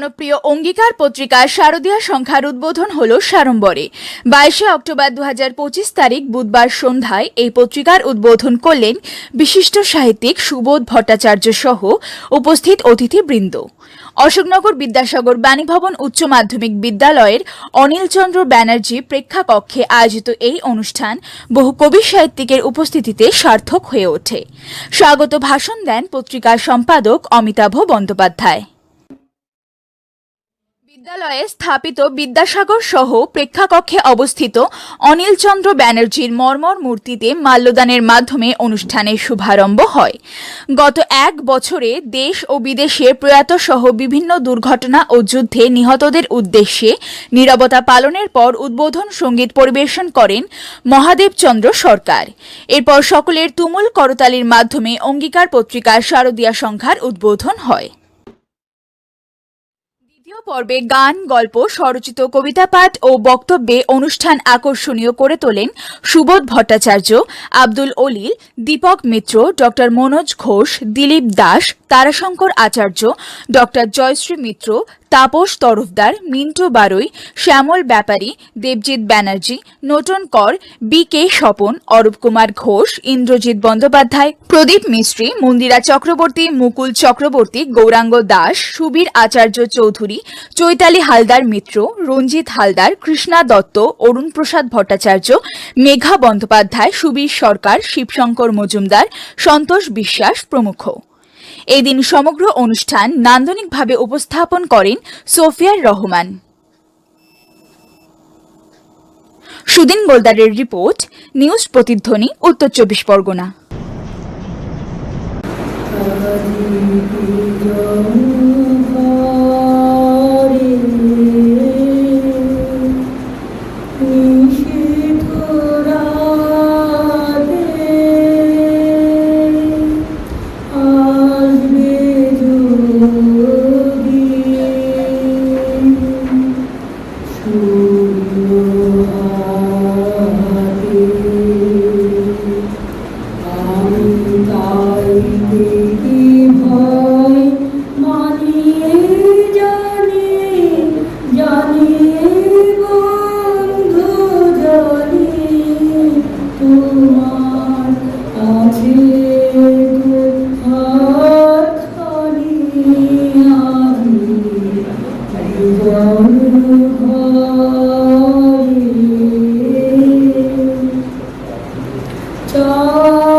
জনপ্রিয় অঙ্গীকার পত্রিকার শারদীয়া সংখ্যার উদ্বোধন হল সাড়ম্বরে। 22 অক্টোবর 2025 তারিখ বুধবার সন্ধ্যায় এই পত্রিকার উদ্বোধন করলেন বিশিষ্ট সাহিত্যিক সুবোধ ভট্টাচার্য সহ উপস্থিত অতিথিবৃন্দ। অশোকনগর বিদ্যাসাগর বাণীভবন উচ্চ মাধ্যমিক বিদ্যালয়ের অনিলচন্দ্র ব্যানার্জি প্রেক্ষাকক্ষে আয়োজিত এই অনুষ্ঠান বহু কবি সাহিত্যিকের উপস্থিতিতে সার্থক হয়ে ওঠে। স্বাগত ভাষণ দেন পত্রিকার সম্পাদক অমিতাভ বন্দ্যোপাধ্যায়। বিদ্যালয়ে স্থাপিত বিদ্যাসাগর সহ প্রেক্ষাকক্ষে অবস্থিত অনিলচন্দ্র ব্যানার্জির মর্মর মূর্তিতে মাল্যদানের মাধ্যমে অনুষ্ঠানের শুভারম্ভ হয়। গত এক বছরে দেশ ও বিদেশে প্রয়াত সহ বিভিন্ন দুর্ঘটনা ও যুদ্ধে নিহতদের উদ্দেশ্যে নীরবতা পালনের পর উদ্বোধন সঙ্গীত পরিবেশন করেন মহাদেবচন্দ্র সরকার। এরপর সকলের তুমুল করতালির মাধ্যমে অঙ্গীকার পত্রিকার শারদীয়া সংখ্যার উদ্বোধন হয়। পর্বে গান, গল্প, স্বরচিত কবিতা পাঠ ও বক্তব্যে অনুষ্ঠান আকর্ষণীয় করে তোলেন সুবোধ ভট্টাচার্য, আব্দুল অলিল, দীপক মিত্র, ডক্টর মনোজ ঘোষ, দিলীপ দাস, তারাশঙ্কর আচার্য, ডক্টর জয়শ্রী মিত্র, তাপস তরফদার, মিন্টু বারুই, শ্যামল ব্যাপারী, দেবজিৎ ব্যানার্জি, নোটন কর, বি কে স্বপন, অরূপ কুমার ঘোষ, ইন্দ্রজিৎ বন্দ্যোপাধ্যায়, প্রদীপ মিস্ত্রি, মন্দিরা চক্রবর্তী, মুকুল চক্রবর্তী, গৌরাঙ্গ দাস, সুবীর আচার্য চৌধুরী, চৈতালি হালদার মিত্র, রঞ্জিত হালদার, কৃষ্ণা দত্ত, অরুণ প্রসাদ ভট্টাচার্য, মেঘা বন্দ্যোপাধ্যায়, সুবীর সরকার, শিবশঙ্কর মজুমদার, সন্তোষ বিশ্বাস প্রমুখ। এই দিন সমগ্র অনুষ্ঠান নান্দনিকভাবে উপস্থাপন করেন সোফিয়ার রহমান। সুদিন গোলদারের রিপোর্ট, নিউজ প্রতিধ্বনি, উত্তর 24 পরগনা। Oh